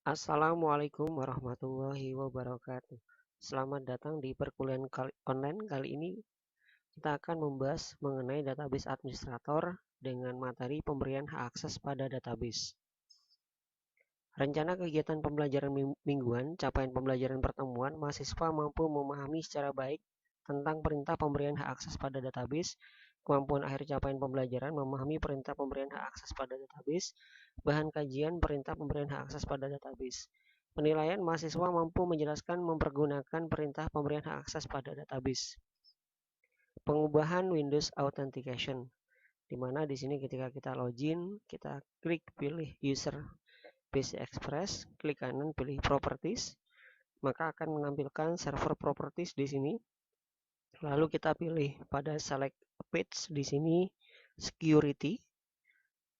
Assalamualaikum warahmatullahi wabarakatuh. Selamat datang di perkuliahan online. Kali ini kita akan membahas mengenai database administrator dengan materi pemberian hak akses pada database. Rencana kegiatan pembelajaran mingguan, capaian pembelajaran pertemuan, mahasiswa mampu memahami secara baik tentang perintah pemberian hak akses pada database, kemampuan akhir capaian pembelajaran memahami perintah pemberian hak akses pada database, bahan kajian perintah pemberian hak akses pada database. Penilaian mahasiswa mampu menjelaskan mempergunakan perintah pemberian hak akses pada database. Pengubahan Windows Authentication, di mana di sini ketika kita login, kita klik pilih user PC Express, klik kanan pilih Properties, maka akan menampilkan server properties di sini. Lalu kita pilih pada select page di sini security.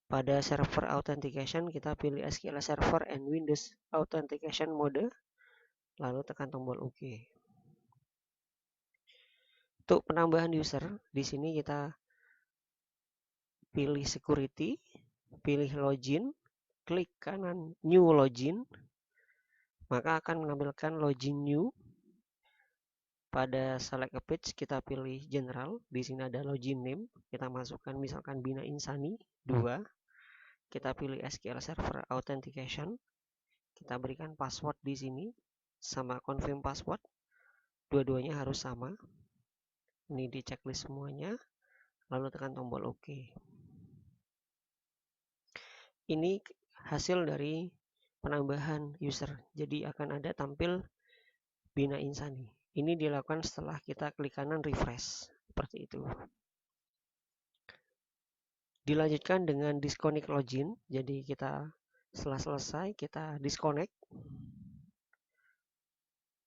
Pada server authentication kita pilih SQL Server and Windows Authentication mode. Lalu tekan tombol OK. Untuk penambahan user, di sini kita pilih security, pilih login, klik kanan new login, maka akan menampilkan login new. Pada select a page kita pilih general, di sini ada login name, kita masukkan misalkan Bina Insani 2. Kita pilih SQL Server Authentication. Kita berikan password di sini sama confirm password. Dua-duanya harus sama. Ini di checklist semuanya. Lalu tekan tombol OK. Ini hasil dari penambahan user. Jadi akan ada tampil Bina Insani. Ini dilakukan setelah kita klik kanan refresh. Seperti itu. Dilanjutkan dengan disconnect login. Jadi kita setelah selesai kita disconnect.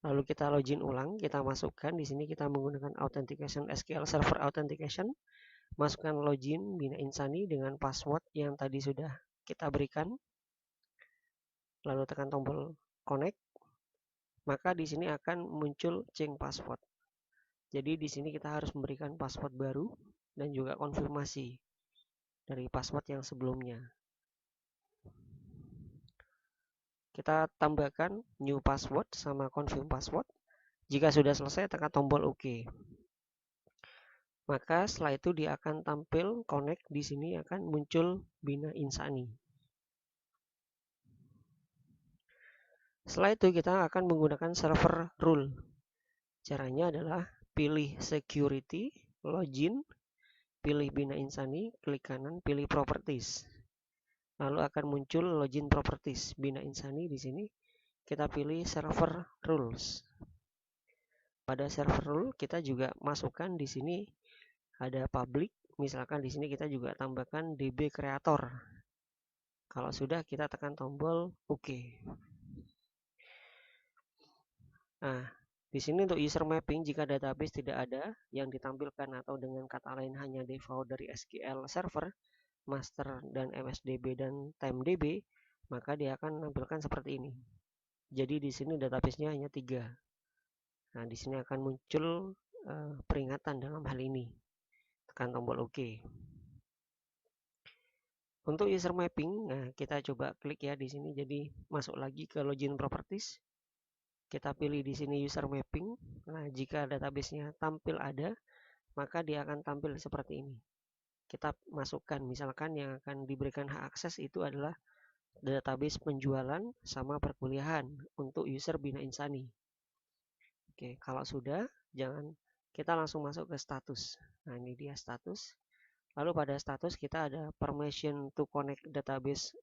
Lalu kita login ulang, kita masukkan di sini kita menggunakan authentication SQL Server Authentication. Masukkan login Bina Insani dengan password yang tadi sudah kita berikan. Lalu tekan tombol connect. Maka di sini akan muncul change password. Jadi di sini kita harus memberikan password baru dan juga konfirmasi dari password yang sebelumnya. Kita tambahkan new password sama confirm password. Jika sudah selesai, tekan tombol OK. Maka setelah itu dia akan tampil connect, di sini akan muncul Bina Insani. Setelah itu kita akan menggunakan server rule. Caranya adalah pilih security, login, pilih Bina Insani, klik kanan, pilih properties. Lalu akan muncul login properties Bina Insani di sini. Kita pilih server rules. Pada server rule kita juga masukkan di sini ada public. Misalkan di sini kita juga tambahkan DB creator. Kalau sudah kita tekan tombol OK. Nah, di sini untuk user mapping jika database tidak ada yang ditampilkan atau dengan kata lain hanya default dari SQL Server, master dan MSDB dan TimeDB, maka dia akan menampilkan seperti ini. Jadi di sini database-nya hanya 3. Nah, di sini akan muncul peringatan dalam hal ini. Tekan tombol OK. Untuk user mapping, nah kita coba klik ya di sini. Jadi masuk lagi ke login properties. Kita pilih di sini user mapping. Nah, jika database-nya tampil ada, maka dia akan tampil seperti ini. Kita masukkan misalkan yang akan diberikan hak akses itu adalah database penjualan sama perkuliahan untuk user Bina Insani. Oke, kalau sudah, kita langsung masuk ke status. Nah, ini dia status. Lalu pada status kita ada permission to connect database.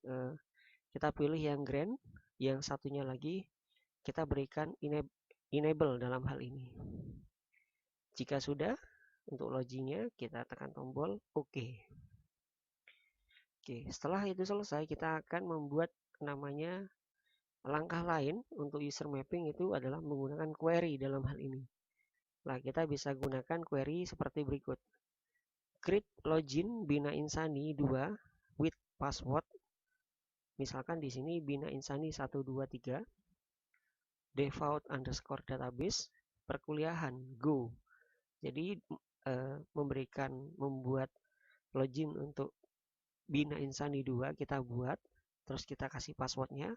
Kita pilih yang green, yang satunya lagi kita berikan enable dalam hal ini. Jika sudah, untuk loginnya kita tekan tombol OK. Oke, setelah itu selesai kita akan membuat namanya langkah lain untuk user mapping itu adalah menggunakan query dalam hal ini. Nah, kita bisa gunakan query seperti berikut. Create login Bina Insani 2 with password. Misalkan di sini Bina Insani 123 default underscore database perkuliahan go. Jadi membuat login untuk Bina Insani 2 kita buat, terus kita kasih passwordnya.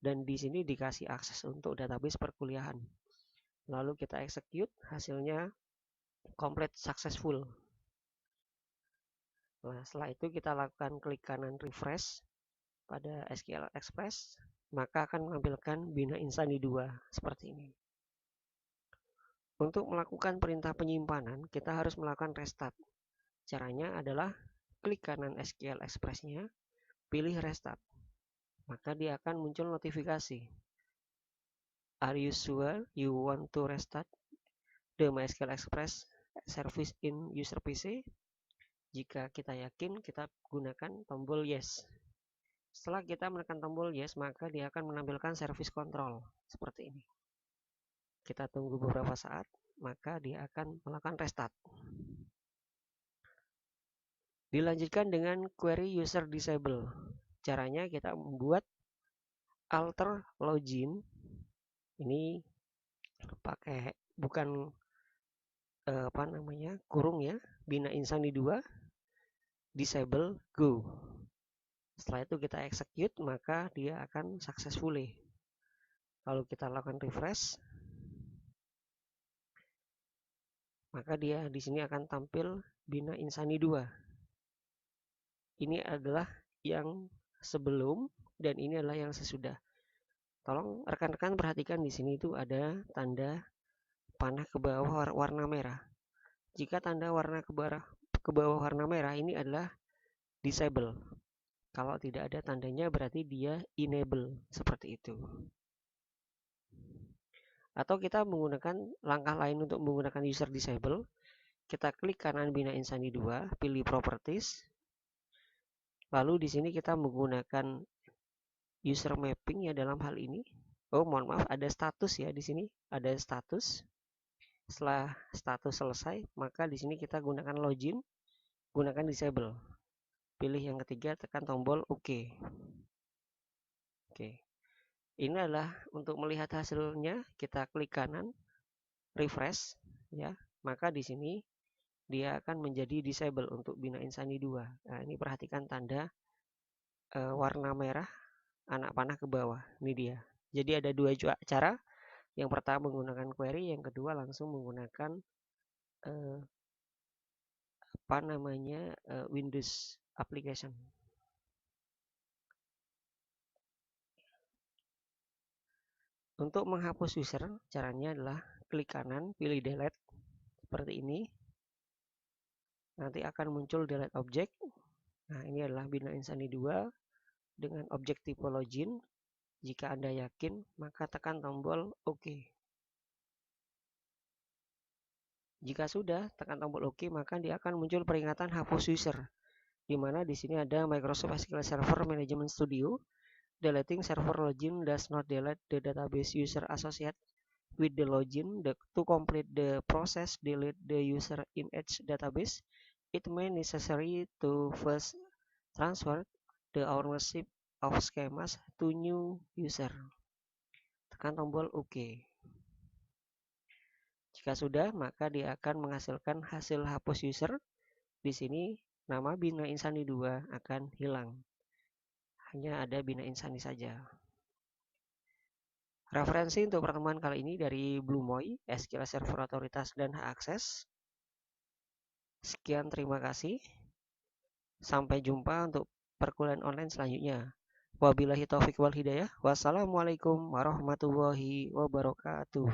dan di sini dikasih akses untuk database perkuliahan. Lalu kita execute, hasilnya complete successful. Nah, setelah itu kita lakukan klik kanan refresh pada SQL Express, maka akan menampilkan Bina Insani 2 seperti ini. Untuk melakukan perintah penyimpanan, kita harus melakukan restart. Caranya adalah klik kanan SQL Express-nya, pilih restart. Maka dia akan muncul notifikasi. Are you sure you want to restart the MySQL Express service in user PC? Jika kita yakin, kita gunakan tombol yes. Setelah kita menekan tombol yes, maka dia akan menampilkan service control seperti ini. Kita tunggu beberapa saat, maka dia akan melakukan restart. Dilanjutkan dengan query user disable. Caranya kita membuat alter login. Ini pakai bukan kurung ya, Bina Insani 2 disable go. Setelah itu kita execute, maka dia akan successfully. Lalu kita lakukan refresh, maka dia di sini akan tampil Bina Insani 2. Ini adalah yang sebelum dan ini adalah yang sesudah. Tolong rekan-rekan perhatikan di sini itu ada tanda panah ke bawah warna merah. Jika tanda warna ke bawah warna merah ini adalah disable. Kalau tidak ada tandanya berarti dia enable, seperti itu. Atau kita menggunakan langkah lain untuk menggunakan user disable. Kita klik kanan Bina Insani 2, pilih properties. Lalu di sini kita menggunakan user mapping ya dalam hal ini. Oh, mohon maaf, ada status ya di sini, ada status. Setelah status selesai, maka di sini kita gunakan login, gunakan disable. Pilih yang ketiga, tekan tombol OK. Oke. Ini adalah untuk melihat hasilnya, kita klik kanan, refresh ya. Maka di sini dia akan menjadi disable untuk Bina Insani 2. Nah, ini perhatikan tanda warna merah anak panah ke bawah. Ini dia. Jadi ada dua cara. Yang pertama menggunakan query, yang kedua langsung menggunakan Windows application. Untuk menghapus user, caranya adalah klik kanan, pilih delete seperti ini. Nanti akan muncul delete object. Nah, ini adalah Bina Insani 2 dengan objek tipe login. Jika Anda yakin, maka tekan tombol OK. Jika sudah, tekan tombol OK, maka dia akan muncul peringatan hapus user. Di mana di sini ada Microsoft SQL Server Management Studio. Deleting server login does not delete the database user associated with the login. To complete the process, delete the user in each database. It may necessary to first transfer the ownership of schemas to new user. Tekan tombol OK. Jika sudah, maka dia akan menghasilkan hasil hapus user. Di sini nama Bina Insani 2 akan hilang. Hanya ada Bina Insani saja. Referensi untuk pertemuan kali ini dari Bluemoy, SQL Server Otoritas dan Hak Akses. Sekian, terima kasih. Sampai jumpa untuk perkuliahan online selanjutnya. Wabillahi taufiq wal hidayah. Wassalamualaikum warahmatullahi wabarakatuh.